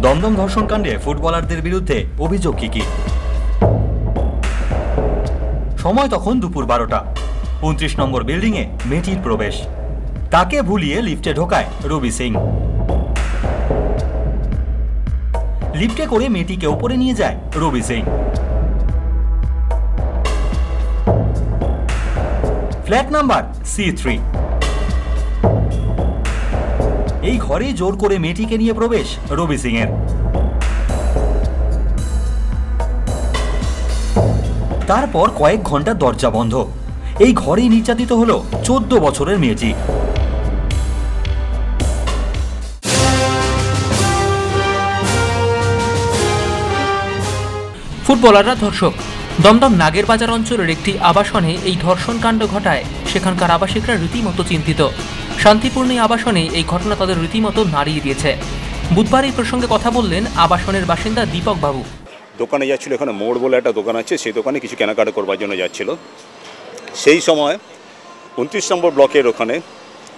দমদম ধর্ষণকাণ্ডে ফুটবলারদের বিরুদ্ধে অভিযোগ কি? সময় তখন দুপুর 12টা। 29 নম্বর বিল্ডিংয়ে মেয়েটির প্রবেশ। তাকে ভুলিয়ে লিফটে ঢোকায় রবি সিং। লিফটে করে মেয়েটিকে উপরে নিয়ে যায় রবি সিং। Flat number C3। এই ঘরে জোর করে মেয়েটিকে নিয়ে প্রবেশ রবি সিং এর। তারপর কয়েক ঘন্টা দরজা বন্ধ। এই ঘরেই নির্যাতিত হলো 14 বছরের মেয়েটি। ফুটবলাররা ধর্ষক। দমদম নাগেরবাজার অঞ্চলের একটি আবাসনে এই ধর্ষণকাণ্ড ঘটায় সেখানকার আবাসিকরা রীতিমতো চিন্তিত। শান্তিপূর্ণ আবাসনে এই ঘটনা তাদের রীতিমতো নাড়িয়ে দিয়েছে। বুধবার এই প্রসঙ্গে কথা বললেন আবাসনের বাসিন্দা দীপক বাবু। দোকানে যাচ্ছিল, এখানে মোড় বলে একটা দোকান আছে, সেই দোকানে কিছু কেনাকাটা করবার জন্য যাচ্ছিল। সেই সময় 29 নম্বর ব্লকের ওখানে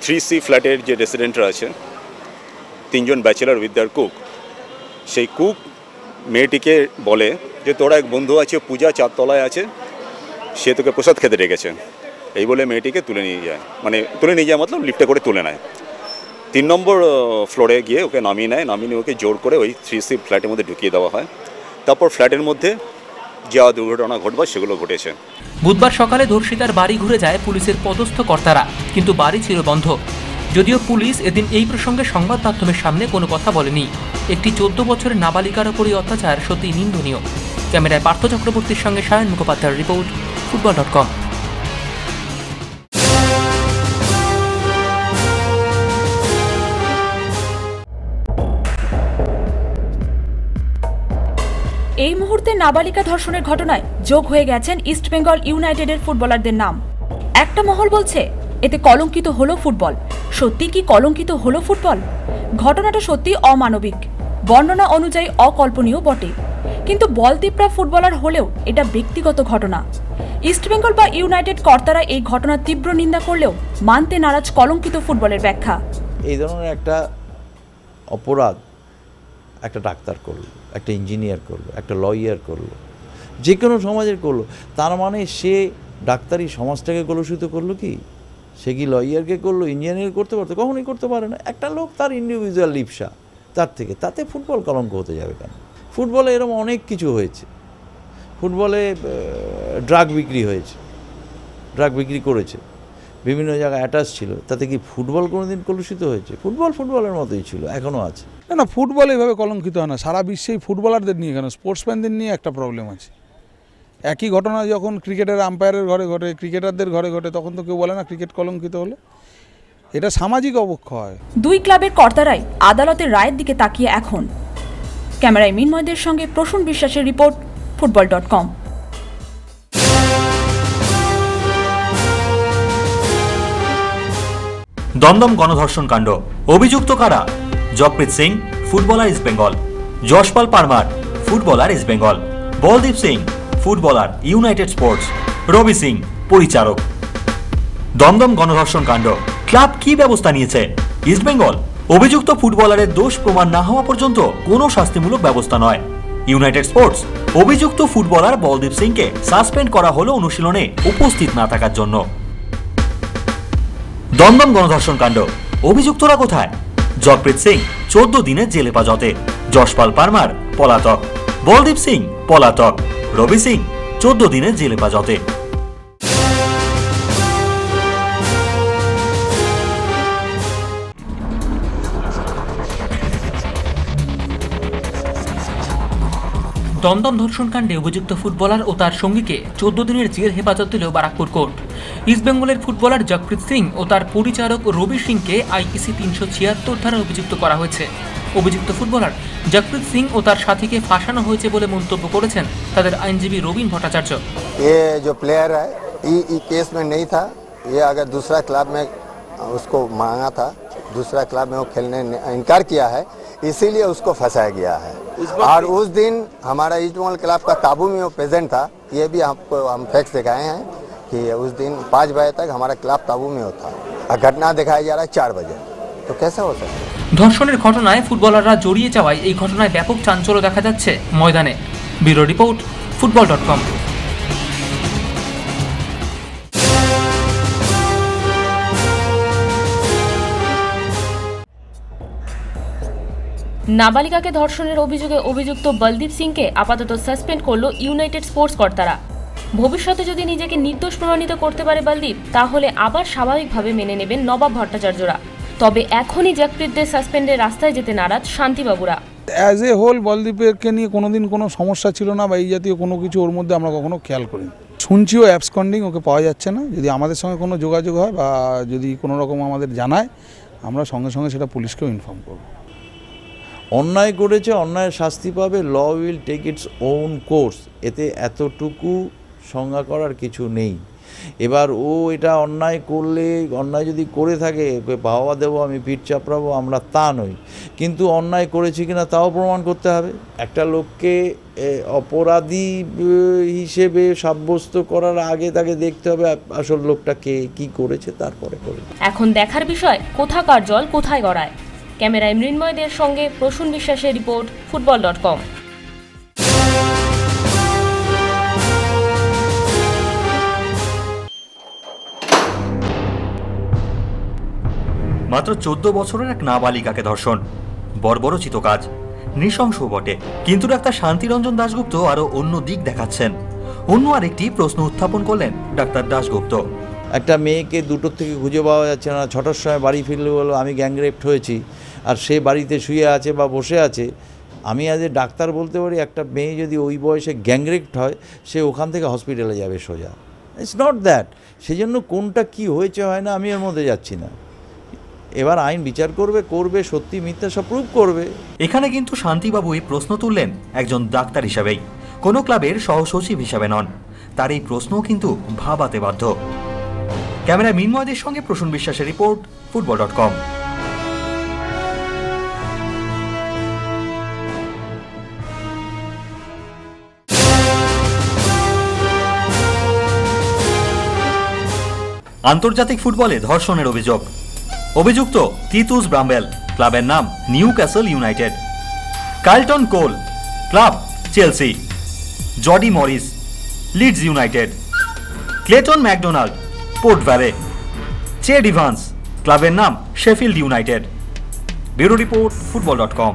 3C ফ্ল্যাটের যে রেসিডেন্টরা আছে, 3 জন ব্যাচেলার উইথ দেয়ার কুক, সেই কুক মেয়েটিকে বলে যে তোরা এক বন্ধু আছে পূজা 4 তলায় আছে, সে তোকে প্রসাদ খেতে রেখেছে। এই বলে মেয়েটিকে তুলে নিয়ে যায়, মতলব লিফটে করে তুলে নেয়। 3 নম্বর ফ্লোরে গিয়ে ওকে নামিয়ে নেয়, নামিয়ে ওকে জোর করে ওই 3C ফ্ল্যাটের মধ্যে ঢুকিয়ে দেওয়া হয়। তারপর ফ্ল্যাটের মধ্যে যা দুর্ঘটনা ঘটবার সেগুলো ঘটেছে। বুধবার সকালে ধর্ষিতার বাড়ি ঘুরে যায় পুলিশের পদস্থ কর্তারা, কিন্তু বাড়ি ছিল বন্ধ। যদিও পুলিশ এদিন এই প্রসঙ্গে সংবাদ মাধ্যমের সামনে কোনো কথা বলেনি। একটি 14 বছরের নাবালিকার ওপরই অত্যাচার সত্যি নিন্দনীয়। ক্যামেরায় পার্থ চক্রবর্তীর সঙ্গে সায়ন মুখোপাধ্যায়ের রিপোর্ট, football.com। এই মুহূর্তে নাবালিকা ধর্ষণের ঘটনায় যোগ হয়ে গেছেন ইস্টবেঙ্গল ইউনাইটেডের ফুটবলারদের নাম। একটা মহল বলছে এতে কলঙ্কিত হলো ফুটবল। সত্যি কি কলঙ্কিত হলো ফুটবল? ঘটনাটা সত্যি অমানবিক, বর্ণনা অনুযায়ী অকল্পনীয় বটে। কিন্তু বলতিপ্রা ফুটবলার হলেও এটা ব্যক্তিগত ঘটনা। ইস্টবেঙ্গল বা ইউনাইটেড কর্তারা এই ঘটনার তীব্র নিন্দা করলেও মানতে নারাজ কলঙ্কিত ফুটবলের ব্যাখ্যা। এই ধরনের একটা অপরাধ একটা ডাক্তার করলো, একটা ইঞ্জিনিয়ার করলো, একটা লয়ার করলো, যে কোনো সমাজের করলো, তার মানে সে ডাক্তারি সমাজটাকে কলুষিত করলো কি? সে কি লয়ারকে করলো, ইঞ্জিনিয়ার করতে পারতো? কখনোই করতে পারে না। একটা লোক তার ইন্ডিভিজুয়াল লিপসা, তাতে ফুটবল কলঙ্ক হতে যাবে কেন? ফুটবলে এরকম অনেক কিছু হয়েছে। ফুটবলে ড্রাগ বিক্রি হয়েছে, ড্রাগ বিক্রি করেছে, বিভিন্ন জায়গায় অ্যাটাচ ছিল। তাতে কি ফুটবল কোনোদিন কলুষিত হয়েছে? ফুটবলের মতোই ছিল, এখনও আছে। না, ফুটবল এইভাবে কলঙ্কিত হয় না। সারা বিশ্বেই ফুটবলারদের নিয়ে, কেন স্পোর্টসম্যানদের নিয়ে একটা প্রবলেম আছে। একই ঘটনা যখন ক্রিকেটের আম্পায়ারের ঘরে ঘটে, ক্রিকেটারদের ঘরে ঘটে, তখন তো কেউ বলে না ক্রিকেট কলঙ্কিত হলো। এটা সামাজিক অবক্ষয়। দুই ক্লাবের কর্তারাই আদালতের রায়ের দিকে তাকিয়ে এখন। ক্যামেরায় মিনময়দের সঙ্গে প্রসূন বিশ্বাসের রিপোর্ট, football.com। দমদম গণধর্ষণ কাণ্ড। অভিযুক্ত কারা? Jagpreet Singh, footballer East Bengal. Jaspal Parmar, footballer East Bengal. Baldeep Singh, footballer United Sports. Robi Singh, পরিচারক। দমদম গণধর্ষণ কাণ্ড। ক্লাব কি ব্যবস্থা নিয়েছে? ইস্ট বেঙ্গল, অভিযুক্ত ফুটবলারের দোষ প্রমাণ না হওয়া পর্যন্ত কোনো শাস্তিমূলক ব্যবস্থা নয়। ইউনাইটেড স্পোর্টস, অভিযুক্ত ফুটবলার বলদীপ সিংকে সাসপেন্ড করা হলো অনুশীলনে উপস্থিত না থাকার জন্য। দমদম গণধর্ষণ কাণ্ড। অভিযুক্তরা কোথায়? জগপ্রীত সিং 14 দিনের জেল হেফাজতে। যশপাল পারমার পলাতক। বলদীপ সিং পলাতক। রবি সিং 14 দিনের জেল হেফাজতে। দমদম ধর্ষণকাণ্ডে অভিযুক্ত ফুটবলার ও তার সঙ্গীকে 14 দিনের জেল হেফাজত দিল বারাকপুর কোর্ট। ইস্টবেঙ্গলের ফুটবলার জগপ্রীত সিং ও তার পরিচারক রবি সিংকে IPC 376 ধারায় অভিযুক্ত করা হয়েছে। অভিযুক্ত ফুটবলার জগপ্রীত সিং ও তার সাথীকে ফাঁসানো হয়েছে বলে মন্তব্য করেছেন তাদের আইনজীবী রবীন ভট্টাচার্য। ये जो प्लेयर है ये केस में नहीं था। ये अगर दूसरा क्लब में उसको मांगा था, दूसरा क्लब में वो खेलने इनकार किया है, इसीलिए उसको फंसाया गया है। और उस दिन हमारा ईस्ट बंगाल क्लब का काबू में वो प्रेजेंट था। ये भी आपको हम फैक्ट्स दिखाए हैं कि उस दिन 5 बजे तक हमारा क्लब काबू में होता। घटना दिखाया जा रहा है 4 बजे, तो कैसा हो सकता है? ধর্ষণের ঘটনায় ফুটবলাররা জড়িয়ে যাওয়ায় এই ঘটনায় ব্যাপক চাঞ্চল্য দেখা যাচ্ছে ময়দানে। Bureau report, football.com। নাবালিকাকে ধর্ষণের অভিযোগে অভিযুক্ত বলদীপ সিংকে আপাতত সাসপেন্ড করল ইউনাইটেড স্পোর্টস কর্তারা। ভবিষ্যতে যদি নিজেকে নির্দোষ প্রমাণিত করতে পারে বলদীপ, তাহলে আবার স্বাভাবিকভাবে মেনে নেবেন নবাব ভট্টাচার্যরা। তবে এখনই জাকপ্রীতদের সাসপেন্ডের রাস্তায় যেতে নারাজ শান্তিবাবুরা। অ্যাজ এ হোল বলদীপকে নিয়ে কোনোদিন কোনো সমস্যা ছিল না বা এই জাতীয় কোনো কিছু ওর মধ্যে আমরা কখনো খেয়াল করিনি। শুনছিও অ্যাবসকন্ডিং, ওকে পাওয়া যাচ্ছে না। যদি আমাদের সঙ্গে কোনো যোগাযোগ হয় বা যদি কোনো রকম আমাদের জানায়, আমরা সঙ্গে সঙ্গে সেটা পুলিশকেও ইনফর্ম করব। অন্যায় করেছে, অন্যায়ের শাস্তি পাবে। Law will take its own course. এতে এতটুকু সংজ্ঞা করার কিছু নেই। এবার ও এটা অন্যায় করলে, অন্যায় যদি করে থাকে ওকে বাহবা দেবো, আমি পিঠ চাপড়াবো, আমরা তা নই। কিন্তু অন্যায় করেছি কিনা তাও প্রমাণ করতে হবে। একটা লোককে অপরাধী হিসেবে সাব্যস্ত করার আগে তাকে দেখতে হবে আসল লোকটা কে, কী করেছে, তারপরে করবে। এখন দেখার বিষয় কোথাকার জল কোথায় গড়ায়। ক্যামেরায় মৃন্ময়দের সঙ্গে প্রসূন বিশ্বাসের রিপোর্ট, football.com। মাত্র 14 বছরের এক নাবালিকাকে ধর্ষণ, বর্বরচিত কাজ, নৃশংস বটে। কিন্তু ডাক্তার শান্তিরঞ্জন দাশগুপ্ত আরো অন্য দিক দেখাচ্ছেন। অন্য আরেকটি প্রশ্ন উত্থাপন করলেন ডাক্তার দাশগুপ্ত। একটা মেয়েকে 2টোর থেকে খুঁজে পাওয়া যাচ্ছে না, 6টার সময় বাড়ি ফিরলে বলো আমি গ্যাংরেপড হয়েছি, আর সে বাড়িতে শুয়ে আছে বা বসে আছে। আমি আজ ডাক্তার বলতে পারি একটা মেয়ে যদি ওই বয়সে গ্যাংরেপড হয়, সে ওখান থেকে হসপিটালে যাবে সোজা। It's not that. সেই জন্য কোনটা কি হয়েছে হয় না আমি এর মধ্যে যাচ্ছি না। এবার আইন বিচার করবে, সত্যি মিথ্যা সব প্রুভ করবে। এখানে কিন্তু শান্তিবাবু এই প্রশ্ন তুললেন একজন ডাক্তার হিসাবেই, কোনো ক্লাবের সহসচিব হিসাবে নন। তার এই প্রশ্নও কিন্তু ভাবাতে বাধ্য। ক্যামেরায় মৃন্ময়দের সঙ্গে প্রসূন বিশ্বাসের রিপোর্ট, football.com। আন্তর্জাতিক ফুটবলে ধর্ষণের অভিযুক্ত তিতুস ব্রাম্বেল, ক্লাবের নাম Newcastle United. Carlton Cole, club Chelsea. Jody Morris, Leeds United. Clayton McDonald, Port Vale. Ched Evans, ক্লাবের নাম Sheffield United. Bureau report, football.com।